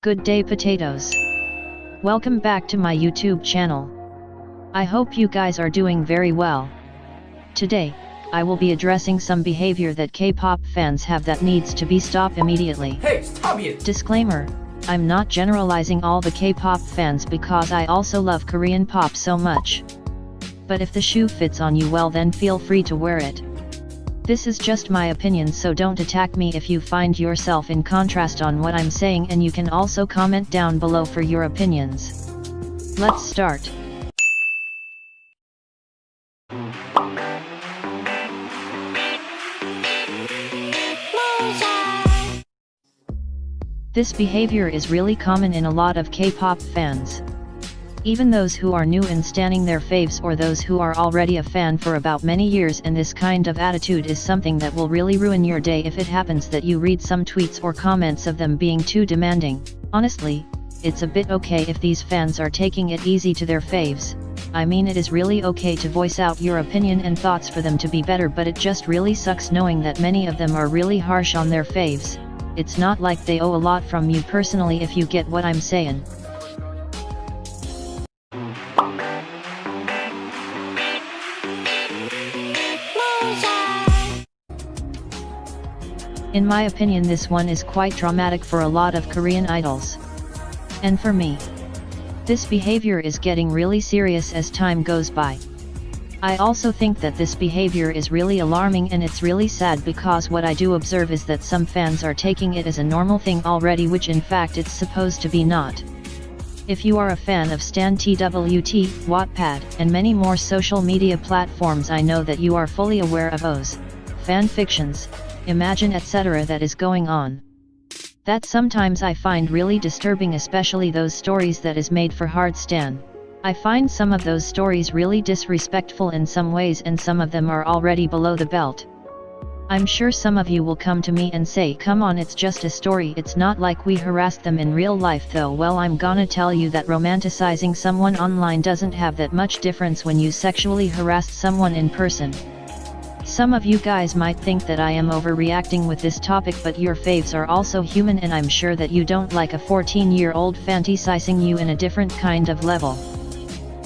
Good day potatoes. Welcome back to my YouTube channel. I hope you guys are doing very well. Today, I will be addressing some behavior that K-pop fans have that needs to be stopped immediately. Hey, stop it! Disclaimer, I'm not generalizing all the K-pop fans because I also love Korean pop so much. But if the shoe fits on you well, then feel free to wear it. This is just my opinion, so don't attack me if you find yourself in contrast on what I'm saying, and you can also comment down below for your opinions. Let's start. This behavior is really common in a lot of K-pop fans. Even those who are new and standing their faves, or those who are already a fan for about many years, and this kind of attitude is something that will really ruin your day if it happens that you read some tweets or comments of them being too demanding. Honestly, it's a bit okay if these fans are taking it easy to their faves. I mean, it is really okay to voice out your opinion and thoughts for them to be better, but it just really sucks knowing that many of them are really harsh on their faves. It's not like they owe a lot from you personally, if you get what I'm saying. In my opinion, this one is quite dramatic for a lot of Korean idols. And for me, this behavior is getting really serious as time goes by. I also think that this behavior is really alarming, and it's really sad because what I do observe is that some fans are taking it as a normal thing already, which in fact it's supposed to be not. If you are a fan of Stan TWT, Wattpad, and many more social media platforms, I know that you are fully aware of those fan fictions, Imagine, etc. that is going on. That sometimes I find really disturbing, especially those stories that is made for hard stan. I find some of those stories really disrespectful in some ways, and some of them are already below the belt. I'm sure some of you will come to me and say, come on, it's just a story, it's not like we harassed them in real life though. Well, I'm gonna tell you that romanticizing someone online doesn't have that much difference when you sexually harassed someone in person. Some of you guys might think that I am overreacting with this topic, but your faves are also human, and I'm sure that you don't like a 14-year-old fantasizing you in a different kind of level.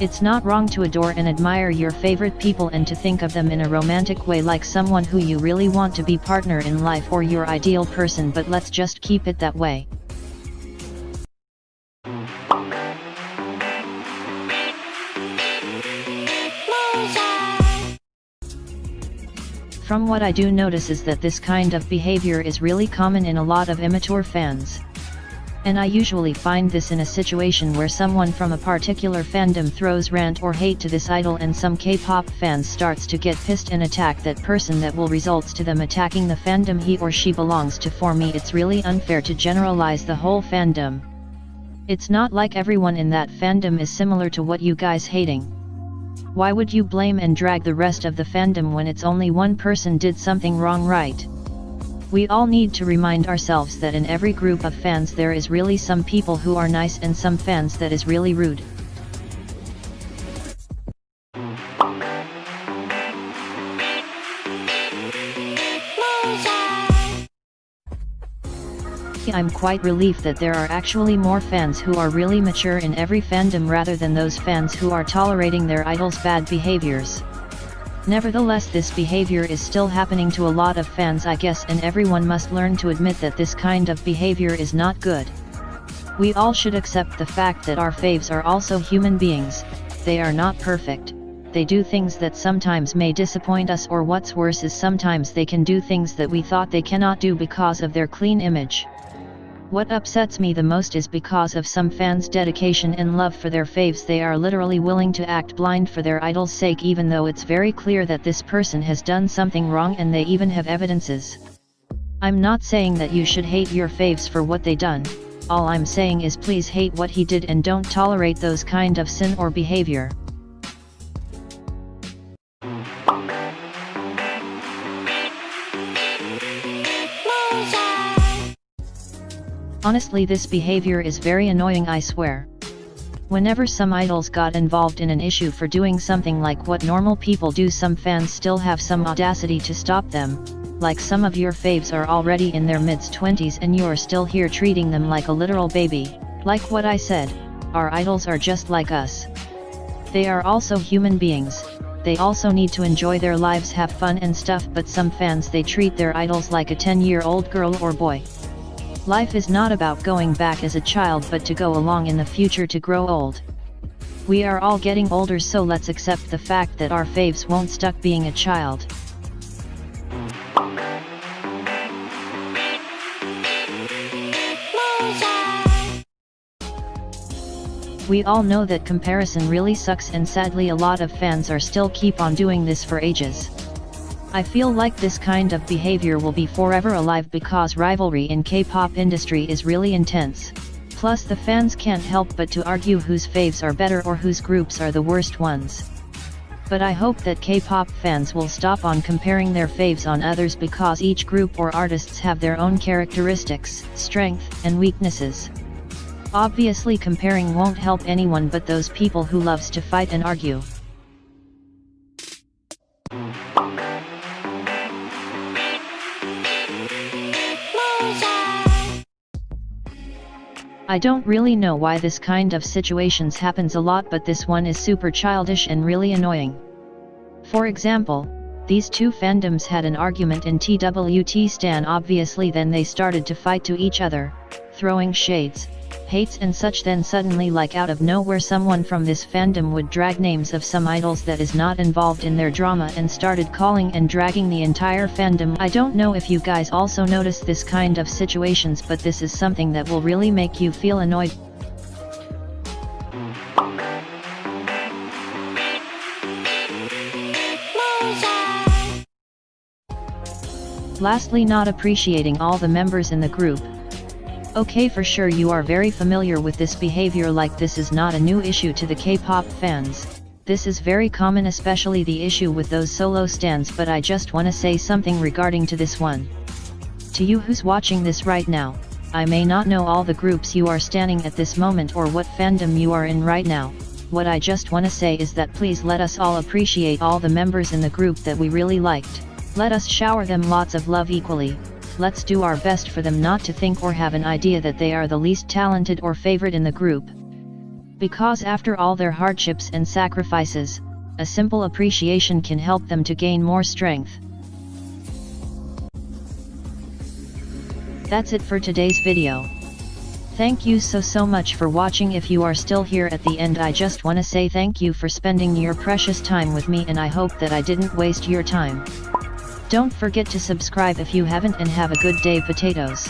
It's not wrong to adore and admire your favorite people and to think of them in a romantic way, like someone who you really want to be partner in life or your ideal person, but let's just keep it that way. From what I do notice is that this kind of behavior is really common in a lot of immature fans. And I usually find this in a situation where someone from a particular fandom throws rant or hate to this idol, and some K-pop fans starts to get pissed and attack that person, that will results to them attacking the fandom he or she belongs to. For me, it's really unfair to generalize the whole fandom. It's not like everyone in that fandom is similar to what you guys hating. Why would you blame and drag the rest of the fandom when it's only one person did something wrong, right? We all need to remind ourselves that in every group of fans there is really some people who are nice and some fans that is really rude. I'm quite relieved that there are actually more fans who are really mature in every fandom rather than those fans who are tolerating their idols' bad behaviors. Nevertheless, this behavior is still happening to a lot of fans, I guess, and everyone must learn to admit that this kind of behavior is not good. We all should accept the fact that our faves are also human beings. They are not perfect. They do things that sometimes may disappoint us, or what's worse is sometimes they can do things that we thought they cannot do because of their clean image. What upsets me the most is because of some fans' dedication and love for their faves, they are literally willing to act blind for their idol's sake, even though it's very clear that this person has done something wrong, and they even have evidences. I'm not saying that you should hate your faves for what they done. All I'm saying is please hate what he did and don't tolerate those kind of sin or behavior. Honestly, this behavior is very annoying, I swear. Whenever some idols got involved in an issue for doing something like what normal people do, some fans still have some audacity to stop them. like some of your faves are already in their mid-20s and you're still here treating them like a literal baby. Like what I said, our idols are just like us. They are also human beings. They also need to enjoy their lives, have fun and stuff, but some fans, they treat their idols like a 10-year-old girl or boy. Life is not about going back as a child but to go along in the future to grow old. We are all getting older, so let's accept the fact that our faves won't stuck being a child. We all know that comparison really sucks, and sadly a lot of fans are still keep on doing this for ages. I feel like this kind of behavior will be forever alive because rivalry in K-pop industry is really intense. Plus the fans can't help but to argue whose faves are better or whose groups are the worst ones. But I hope that K-pop fans will stop on comparing their faves on others, because each group or artists have their own characteristics, strength, and weaknesses. Obviously comparing won't help anyone but those people who loves to fight and argue. I don't really know why this kind of situations happens a lot, but this one is super childish and really annoying. For example, these two fandoms had an argument in TWT Stan, obviously then they started to fight to each other, throwing shades, hates and such. Then suddenly, like out of nowhere, someone from this fandom would drag names of some idols that is not involved in their drama and started calling and dragging the entire fandom. I don't know if you guys also notice this kind of situations, but this is something that will really make you feel annoyed. Lastly, not appreciating all the members in the group. Okay, for sure you are very familiar with this behavior, like this is not a new issue to the K-pop fans. This is very common, especially the issue with those solo stans, but I just wanna say something regarding to this one. To you who's watching this right now, I may not know all the groups you are standing at this moment or what fandom you are in right now. What I just wanna say is that please let us all appreciate all the members in the group that we really liked. Let us shower them lots of love equally. Let's do our best for them not to think or have an idea that they are the least talented or favorite in the group. Because after all their hardships and sacrifices, a simple appreciation can help them to gain more strength. That's it for today's video. Thank you so much for watching. If you are still here at the end, I just wanna say thank you for spending your precious time with me, and I hope that I didn't waste your time. Don't forget to subscribe if you haven't, and have a good day, potatoes.